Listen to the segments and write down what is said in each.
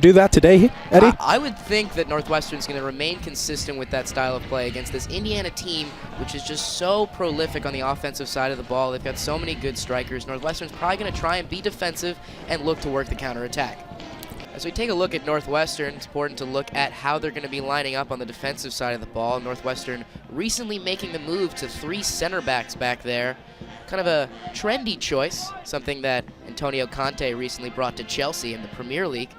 do that today, Eddie? I would think that Northwestern's going to remain consistent with that style of play against this Indiana team, which is just so prolific on the offensive side of the ball. They've got so many good strikers. Northwestern's probably going to try and be defensive and look to work the counterattack. As we take a look at Northwestern, it's important to look at how they're going to be lining up on the defensive side of the ball. Northwestern recently making the move to 3 center backs back there. Kind of a trendy choice, something that Antonio Conte recently brought to Chelsea in the Premier League.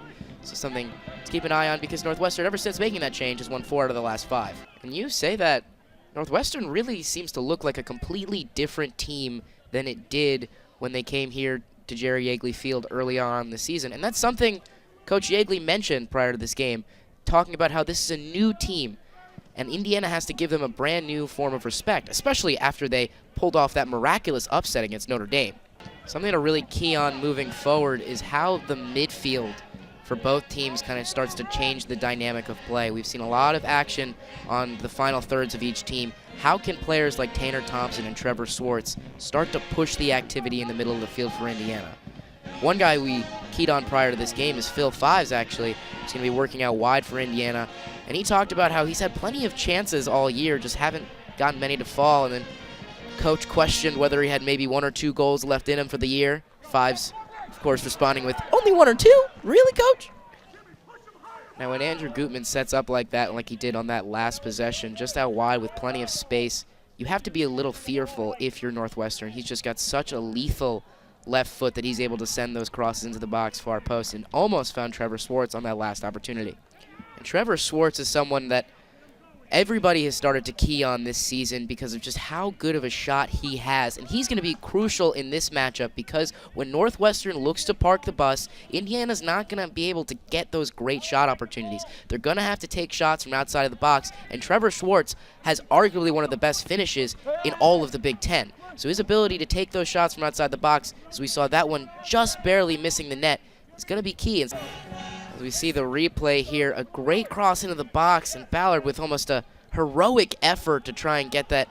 So something to keep an eye on because Northwestern, ever since making that change, has won 4 out of the last 5. And you say that Northwestern really seems to look like a completely different team than it did when they came here to Jerry Yeagley Field early on in the season. And that's something Coach Yeagley mentioned prior to this game, talking about how this is a new team, and Indiana has to give them a brand new form of respect, especially after they pulled off that miraculous upset against Notre Dame. Something to really key on moving forward is how the midfield for both teams kind of starts to change the dynamic of play. We've seen a lot of action on the final thirds of each team. How can players like Tanner Thompson and Trevor Swartz start to push the activity in the middle of the field for Indiana? One guy we keyed on prior to this game is Phil Fives, actually. He's going to be working out wide for Indiana. And he talked about how he's had plenty of chances all year, just haven't gotten many to fall. And then Coach questioned whether he had maybe 1 or 2 goals left in him for the year. Fives, of course, responding with, "Only 1 or 2? Really, Coach?" Now, when Andrew Gutman sets up like that, like he did on that last possession, just out wide with plenty of space, you have to be a little fearful if you're Northwestern. He's just got such a lethal left foot that he's able to send those crosses into the box far post and almost found Trevor Swartz on that last opportunity. And Trevor Swartz is someone that everybody has started to key on this season because of just how good of a shot he has. And he's going to be crucial in this matchup because when Northwestern looks to park the bus, Indiana's not going to be able to get those great shot opportunities. They're going to have to take shots from outside of the box, and Trevor Swartz has arguably one of the best finishes in all of the Big Ten. So his ability to take those shots from outside the box, as we saw that one just barely missing the net, is going to be key. As we see the replay here, a great cross into the box, and Ballard with almost a heroic effort to try and get that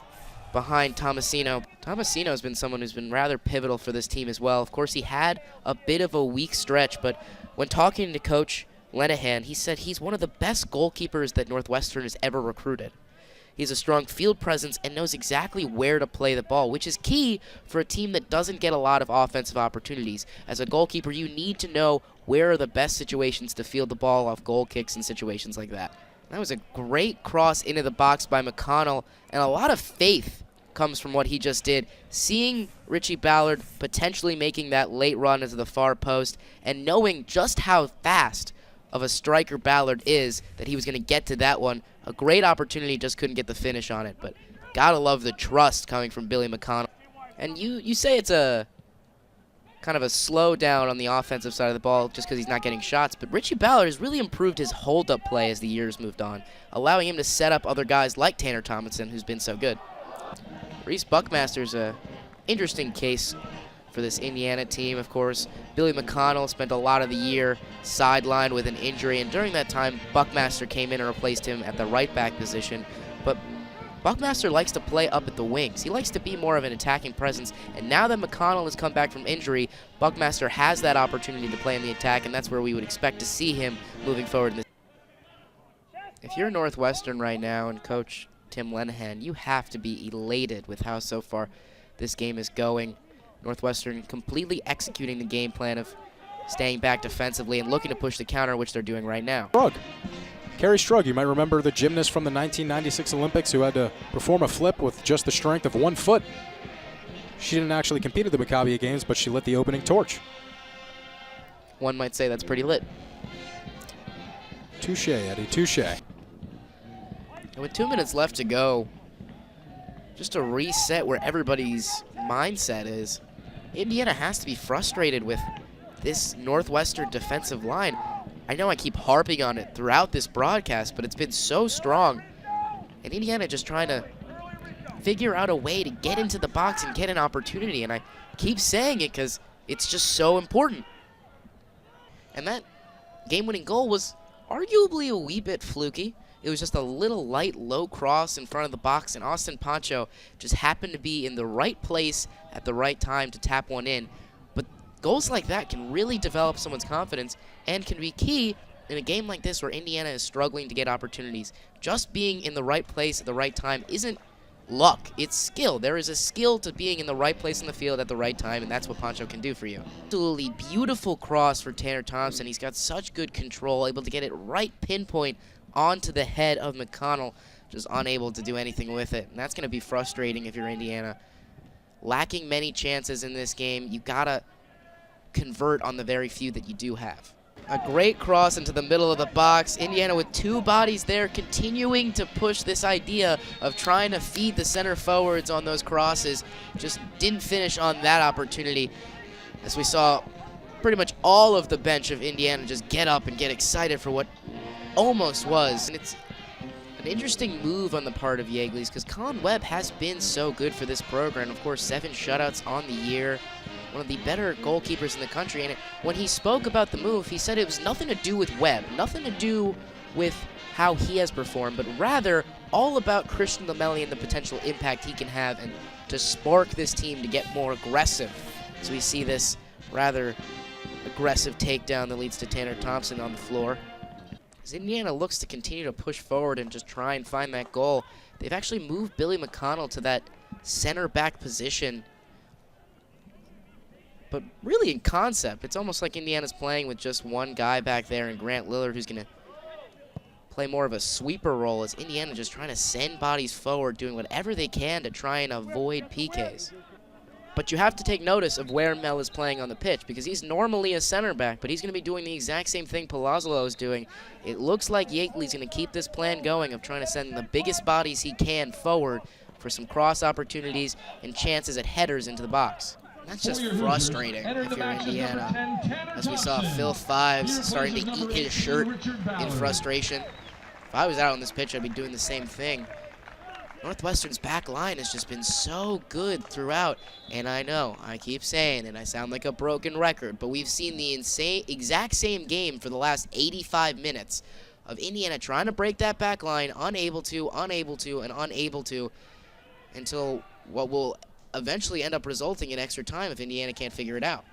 behind Tomasino. Tomasino's been someone who's been rather pivotal for this team as well. Of course, he had a bit of a weak stretch, but when talking to Coach Lenahan, he said he's one of the best goalkeepers that Northwestern has ever recruited. He has a strong field presence and knows exactly where to play the ball, which is key for a team that doesn't get a lot of offensive opportunities. As a goalkeeper, you need to know where are the best situations to field the ball off goal kicks and situations like that. That was a great cross into the box by McConnell, and a lot of faith comes from what he just did. Seeing Richie Ballard potentially making that late run into the far post and knowing just how fast of a striker Ballard is, that he was going to get to that one. A great opportunity, just couldn't get the finish on it. But gotta love the trust coming from Billy McConnell. And you say it's a kind of a slow down on the offensive side of the ball just because he's not getting shots, but Richie Ballard has really improved his hold-up play as the years moved on, allowing him to set up other guys like Tanner Thompson, who's been so good. Reese Buckmaster's a interesting case for this Indiana team, of course. Billy McConnell spent a lot of the year sidelined with an injury, and during that time, Buckmaster came in and replaced him at the right back position. But Buckmaster likes to play up at the wings. He likes to be more of an attacking presence, and now that McConnell has come back from injury, Buckmaster has that opportunity to play in the attack, and that's where we would expect to see him moving forward. If you're Northwestern right now and Coach Tim Lenahan, you have to be elated with how so far this game is going. Northwestern completely executing the game plan of staying back defensively and looking to push the counter, which they're doing right now. Carrie Strug, you might remember the gymnast from the 1996 Olympics who had to perform a flip with just the strength of 1 foot. She didn't actually compete at the Maccabi Games, but she lit the opening torch. One might say that's pretty lit. Touche, Eddie, touche. And with 2 minutes left to go, just to reset where everybody's mindset is, Indiana has to be frustrated with this Northwestern defensive line. I know I keep harping on it throughout this broadcast, but it's been so strong. And Indiana just trying to figure out a way to get into the box and get an opportunity. And I keep saying it because it's just so important. And that game-winning goal was arguably a wee bit fluky. It was just a little light, low cross in front of the box, and Austin Pancho just happened to be in the right place at the right time to tap one in. But goals like that can really develop someone's confidence and can be key, in a game like this where Indiana is struggling to get opportunities, just being in the right place at the right time isn't luck, it's skill. There is a skill to being in the right place in the field at the right time, and that's what Pancho can do for you. Absolutely beautiful cross for Tanner Thompson. He's got such good control, able to get it right pinpoint onto the head of McConnell, just unable to do anything with it. And that's going to be frustrating if you're Indiana. Lacking many chances in this game, you got to convert on the very few that you do have. A great cross into the middle of the box. Indiana with two bodies there, continuing to push this idea of trying to feed the center forwards on those crosses. Just didn't finish on that opportunity, as we saw pretty much all of the bench of Indiana just get up and get excited for what almost was. And it's an interesting move on the part of Yeagley's, because Colin Webb has been so good for this program. Of course, 7 shutouts on the year. One of the better goalkeepers in the country, and when he spoke about the move, he said it was nothing to do with Webb, nothing to do with how he has performed, but rather all about Christian Lamelli and the potential impact he can have and to spark this team to get more aggressive. So we see this rather aggressive takedown that leads to Tanner Thompson on the floor. As Indiana looks to continue to push forward and just try and find that goal, they've actually moved Billy McConnell to that center back position. But really in concept, it's almost like Indiana's playing with just one guy back there and Grant Lillard, who's going to play more of a sweeper role, as Indiana just trying to send bodies forward, doing whatever they can to try and avoid PKs. But you have to take notice of where Mel is playing on the pitch, because he's normally a center back, but he's going to be doing the exact same thing Palazzolo is doing. It looks like Yeagley's going to keep this plan going of trying to send the biggest bodies he can forward for some cross opportunities and chances at headers into the box. That's just frustrating if you're Indiana, as we saw Phil Fives starting to eat his shirt in frustration. If I was out on this pitch, I'd be doing the same thing. Northwestern's back line has just been so good throughout, and I know, I keep saying it, I sound like a broken record, but we've seen the exact same game for the last 85 minutes of Indiana trying to break that back line, unable to, until what will eventually end up resulting in extra time if Indiana can't figure it out.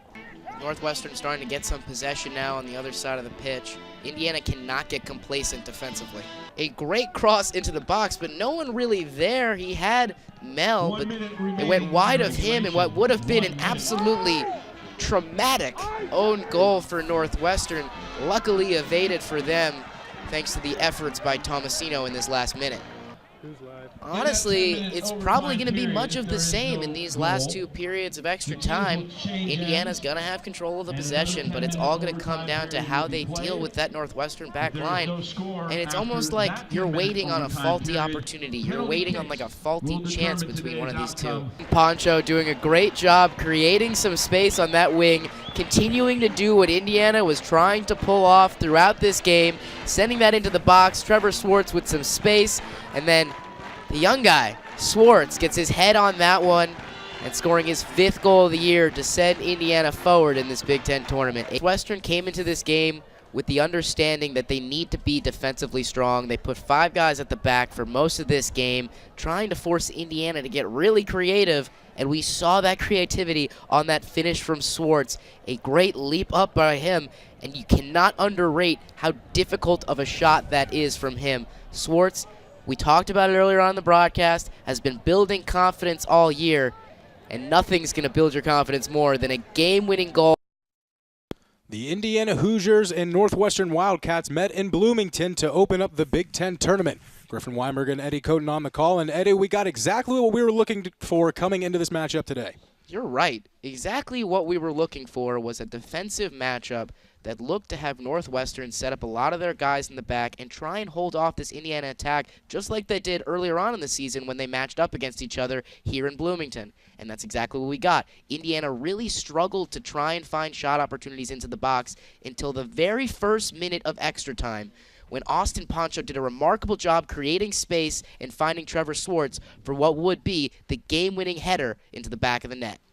Northwestern starting to get some possession now on the other side of the pitch. Indiana cannot get complacent defensively. A great cross into the box, but no one really there. He had Mel, but it went wide of him in what would have been an absolutely traumatic own goal for Northwestern. Luckily evaded for them thanks to the efforts by Tomasino in this last minute. Honestly, it's probably going to be much of the same in these last 2 periods of extra time. Indiana's going to have control of the possession, but it's all going to come down to how they deal with that Northwestern back line. And it's almost like you're waiting on a faulty opportunity. You're waiting on like a faulty chance between one of these two. Pancho doing a great job creating some space on that wing, continuing to do what Indiana was trying to pull off throughout this game, sending that into the box. Trevor Swartz with some space, and then the young guy, Swartz, gets his head on that one and scoring his 5th goal of the year to send Indiana forward in this Big Ten tournament. Western came into this game with the understanding that they need to be defensively strong. They put 5 guys at the back for most of this game, trying to force Indiana to get really creative, and we saw that creativity on that finish from Swartz. A great leap up by him, and you cannot underrate how difficult of a shot that is from him. Swartz, we talked about it earlier on the broadcast, has been building confidence all year, and nothing's going to build your confidence more than a game-winning goal. The Indiana Hoosiers and Northwestern Wildcats met in Bloomington to open up the Big Ten tournament. Griffin Weimerg and Eddie Coden on the call. And Eddie, we got exactly what we were looking for coming into this matchup today. You're right. Exactly what we were looking for was a defensive matchup that looked to have Northwestern set up a lot of their guys in the back and try and hold off this Indiana attack just like they did earlier on in the season when they matched up against each other here in Bloomington. And that's exactly what we got. Indiana really struggled to try and find shot opportunities into the box until the very first minute of extra time, when Austin Pancho did a remarkable job creating space and finding Trevor Swartz for what would be the game-winning header into the back of the net.